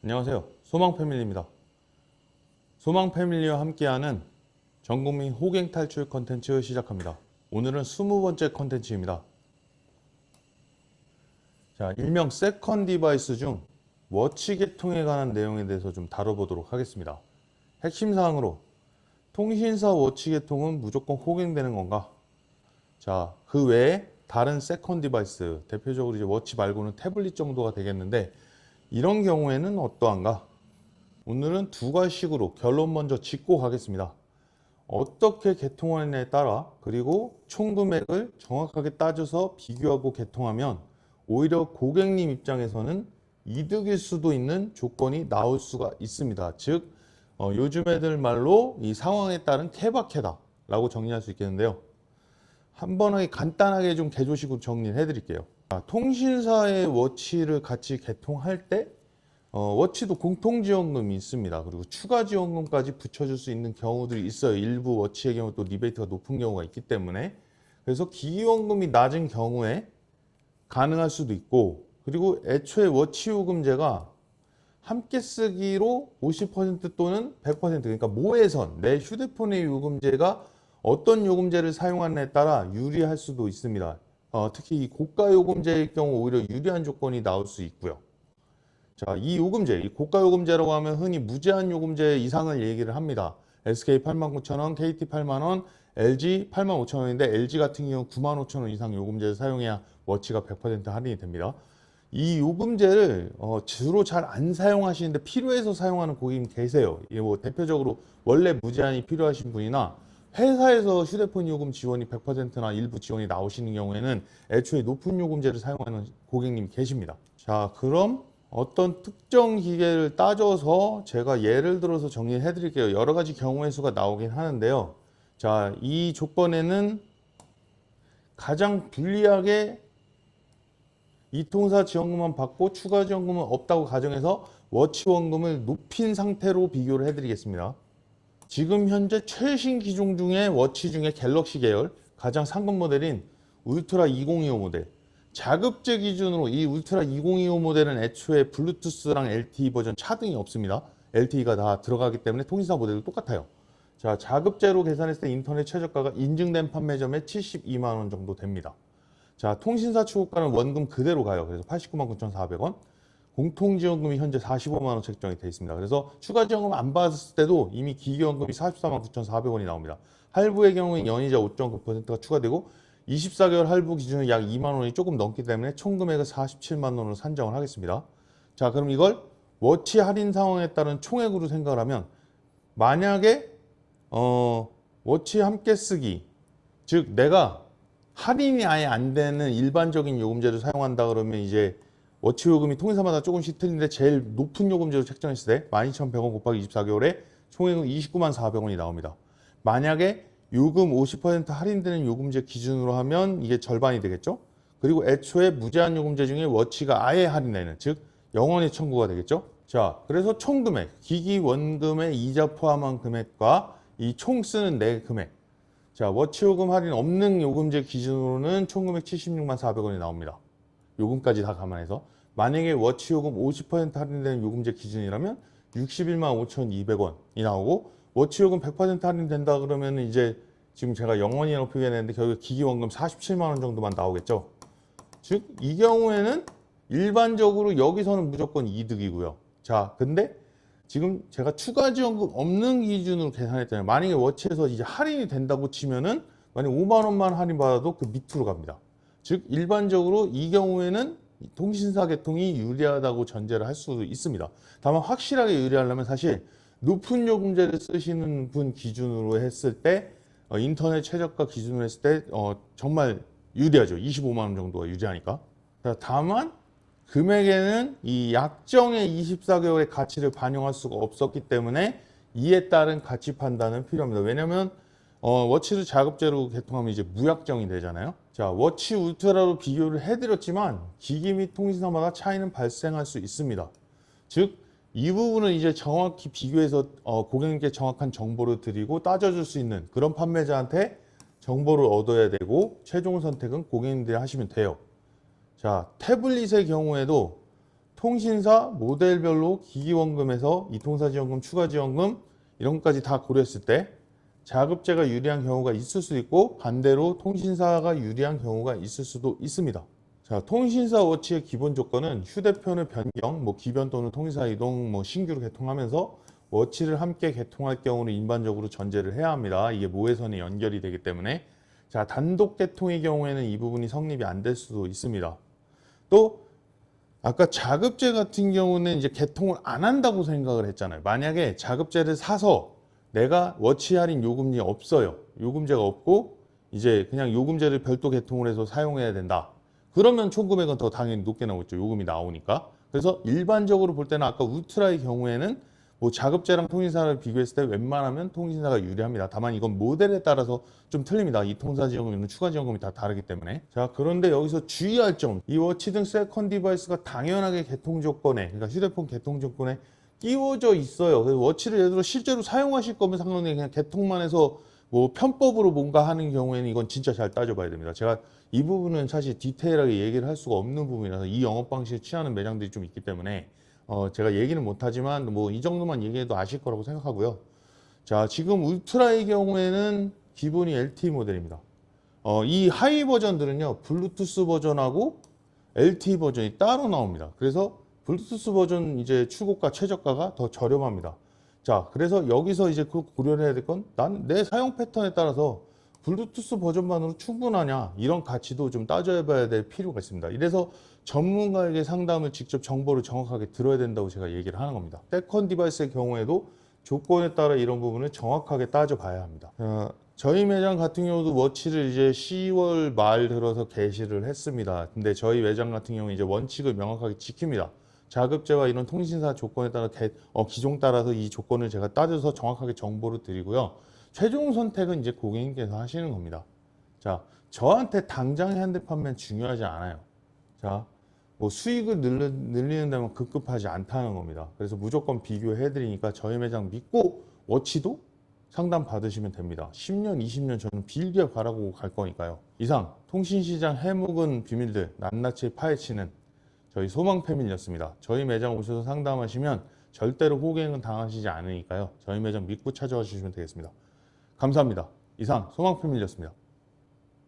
안녕하세요. 소망패밀리입니다. 소망패밀리와 함께하는 전국민 호갱 탈출 컨텐츠 시작합니다. 오늘은 20번째 컨텐츠입니다. 자, 일명 세컨 디바이스 중 워치 계통에 관한 내용에 대해서 좀 다뤄보도록 하겠습니다. 핵심 사항으로 통신사 워치 계통은 무조건 호갱되는 건가? 자, 그 외에 다른 세컨 디바이스, 대표적으로 이제 워치 말고는 태블릿 정도가 되겠는데 이런 경우에는 어떠한가? 오늘은 두 가지식으로 결론 먼저 짚고 가겠습니다. 어떻게 개통하느냐에 따라 그리고 총 금액을 정확하게 따져서 비교하고 개통하면 오히려 고객님 입장에서는 이득일 수도 있는 조건이 나올 수가 있습니다. 즉 요즘 애들 말로 이 상황에 따른 케바케다라고 정리할 수 있겠는데요. 한 번에 간단하게 좀 개조식으로 정리해 드릴게요. 통신사의 워치를 같이 개통할 때 워치도 공통지원금이 있습니다. 그리고 추가 지원금까지 붙여줄 수 있는 경우들이 있어요. 일부 워치의 경우 또 리베이트가 높은 경우가 있기 때문에. 그래서 기기원금이 낮은 경우에 가능할 수도 있고, 그리고 애초에 워치 요금제가 함께 쓰기로 50% 또는 100%, 그러니까 모해선, 내 휴대폰의 요금제가 어떤 요금제를 사용하느냐에 따라 유리할 수도 있습니다. 특히 이 고가 요금제의 경우 오히려 유리한 조건이 나올 수 있고요. 자, 이 요금제, 이 고가 요금제라고 하면 흔히 무제한 요금제 이상을 얘기를 합니다. SK 89,000원, KT 8만원, LG 85,000원인데 LG 같은 경우 95,000원 이상 요금제를 사용해야 워치가 100% 할인이 됩니다. 이 요금제를 주로 잘 안 사용하시는데 필요해서 사용하는 고객님 계세요. 뭐 대표적으로 원래 무제한이 필요하신 분이나 회사에서 휴대폰 요금 지원이 100%나 일부 지원이 나오시는 경우에는 애초에 높은 요금제를 사용하는 고객님이 계십니다. 자, 그럼 어떤 특정 기계를 따져서 제가 예를 들어서 정리해 드릴게요. 여러 가지 경우의 수가 나오긴 하는데요. 자, 이 조건에는 가장 불리하게 이통사 지원금만 받고 추가 지원금은 없다고 가정해서 워치 원금을 높인 상태로 비교를 해드리겠습니다. 지금 현재 최신 기종 중에 워치 중에 갤럭시 계열 가장 상급 모델인 울트라 2025 모델, 자급제 기준으로 이 울트라 2025 모델은 애초에 블루투스랑 LTE 버전 차등이 없습니다. LTE가 다 들어가기 때문에 통신사 모델도 똑같아요. 자, 자급제로 계산했을 때 인터넷 최저가가 인증된 판매점에 72만 원 정도 됩니다. 자, 통신사 추구가는 원금 그대로 가요. 그래서 89만 9,400원. 공통지원금이 현재 45만 원 책정이 되어 있습니다. 그래서 추가 지원금 안 받았을 때도 이미 기기원금이 44만 9,400원이 나옵니다. 할부의 경우에 연이자 5.9%가 추가되고 24개월 할부 기준은 약 2만 원이 조금 넘기 때문에 총 금액은 47만 원으로 산정을 하겠습니다. 자, 그럼 이걸 워치 할인 상황에 따른 총액으로 생각을 하면 만약에 워치 함께 쓰기, 즉 내가 할인이 아예 안 되는 일반적인 요금제를 사용한다 그러면 이제 워치 요금이 통신사마다 조금씩 틀린데 제일 높은 요금제로 책정했을 때 12,100원 곱하기 24개월에 총액은 29만 400원이 나옵니다. 만약에 요금 50% 할인되는 요금제 기준으로 하면 이게 절반이 되겠죠. 그리고 애초에 무제한 요금제 중에 워치가 아예 할인되는, 즉 영원히 청구가 되겠죠. 자, 그래서 총 금액, 기기 원금의 이자 포함한 금액과 이 총 쓰는 내 금액, 자, 워치 요금 할인 없는 요금제 기준으로는 총 금액 76만 400원이 나옵니다. 요금까지 다 감안해서. 만약에 워치 요금 50% 할인되는 요금제 기준이라면 61만 5,200원이 나오고, 워치 요금 100% 할인된다 그러면 이제 지금 제가 영원이라고 표현했는데 결국 기기 원금 47만 원 정도만 나오겠죠. 즉 이 경우에는 일반적으로 여기서는 무조건 이득이고요. 자, 근데 지금 제가 추가 지원금 없는 기준으로 계산했잖아요. 만약에 워치에서 이제 할인이 된다고 치면은 만약 5만 원만 할인받아도 그 밑으로 갑니다. 즉 일반적으로 이 경우에는 통신사 계통이 유리하다고 전제를 할 수 있습니다. 다만 확실하게 유리하려면 사실 높은 요금제를 쓰시는 분 기준으로 했을 때 인터넷 최저가 기준으로 했을 때 정말 유리하죠. 25만 원 정도가 유리하니까. 다만 금액에는 이 약정의 24개월의 가치를 반영할 수가 없었기 때문에 이에 따른 가치 판단은 필요합니다. 왜냐하면 워치를 자급제로 개통하면 이제 무약정이 되잖아요. 자, 워치 울트라로 비교를 해드렸지만 기기 및 통신사마다 차이는 발생할 수 있습니다. 즉, 이 부분은 이제 정확히 비교해서 고객님께 정확한 정보를 드리고 따져줄 수 있는 그런 판매자한테 정보를 얻어야 되고 최종 선택은 고객님들이 하시면 돼요. 자, 태블릿의 경우에도 통신사 모델별로 기기원금에서 이통사지원금, 추가지원금 이런 것까지 다 고려했을 때 자급제가 유리한 경우가 있을 수도 있고 반대로 통신사가 유리한 경우가 있을 수도 있습니다. 자, 통신사 워치의 기본 조건은 휴대폰의 변경, 기변 또는 통신사 이동, 신규로 개통하면서 워치를 함께 개통할 경우는 일반적으로 전제를 해야 합니다. 이게 모회선에 연결이 되기 때문에. 자, 단독 개통의 경우에는 이 부분이 성립이 안 될 수도 있습니다. 또 아까 자급제 같은 경우는 이제 개통을 안 한다고 생각을 했잖아요. 만약에 자급제를 사서 내가 워치 할인 요금이 없어요. 요금제가 없고 이제 그냥 요금제를 별도 개통을 해서 사용해야 된다. 그러면 총 금액은 더 당연히 높게 나오겠죠. 요금이 나오니까. 그래서 일반적으로 볼 때는 아까 울트라의 경우에는 자급제랑 통신사를 비교했을 때 웬만하면 통신사가 유리합니다. 다만 이건 모델에 따라서 좀 틀립니다. 이 통사지원금, 추가지원금이 다 다르기 때문에. 자, 그런데 여기서 주의할 점. 이 워치 등 세컨 디바이스가 당연하게 개통 조건에, 그러니까 휴대폰 개통 조건에 끼워져 있어요. 그래서 워치를 예를 들어 실제로 사용하실 거면 상관없이 그냥 개통만 해서 편법으로 뭔가 하는 경우에는 이건 진짜 잘 따져봐야 됩니다. 제가 이 부분은 사실 디테일하게 얘기를 할 수가 없는 부분이라서 이 영업 방식을 취하는 매장들이 좀 있기 때문에 제가 얘기는 못하지만 이 정도만 얘기해도 아실 거라고 생각하고요. 자, 지금 울트라의 경우에는 기본이 LTE 모델입니다. 이 하이 버전들은요, 블루투스 버전하고 LTE 버전이 따로 나옵니다. 그래서 블루투스 버전 이제 출고가 최저가가 더 저렴합니다. 자, 그래서 여기서 이제 그 고려를 해야 될 건 난 내 사용 패턴에 따라서 블루투스 버전만으로 충분하냐 이런 가치도 좀 따져봐야 될 필요가 있습니다. 이래서 전문가에게 상담을 직접 정보를 정확하게 들어야 된다고 제가 얘기를 하는 겁니다. 세컨 디바이스의 경우에도 조건에 따라 이런 부분을 정확하게 따져봐야 합니다. 저희 매장 같은 경우도 워치를 이제 10월 말 들어서 개시를 했습니다. 근데 저희 매장 같은 경우는 이제 원칙을 명확하게 지킵니다. 자급제와 이런 통신사 조건에 따라 기종 따라서 이 조건을 제가 따져서 정확하게 정보를 드리고요. 최종 선택은 이제 고객님께서 하시는 겁니다. 자, 저한테 당장 현대 판매는 중요하지 않아요. 자, 수익을 늘리는 데만 급급하지 않다는 겁니다. 그래서 무조건 비교해 드리니까 저희 매장 믿고 워치도 상담 받으시면 됩니다. 10년, 20년 저는 빌게 바라고 갈 거니까요. 이상 통신시장 해묵은 비밀들 낱낱이 파헤치는 저희 소망 패밀리였습니다. 저희 매장 오셔서 상담하시면 절대로 호갱은 당하시지 않으니까요. 저희 매장 믿고 찾아와 주시면 되겠습니다. 감사합니다. 이상 소망 패밀리였습니다.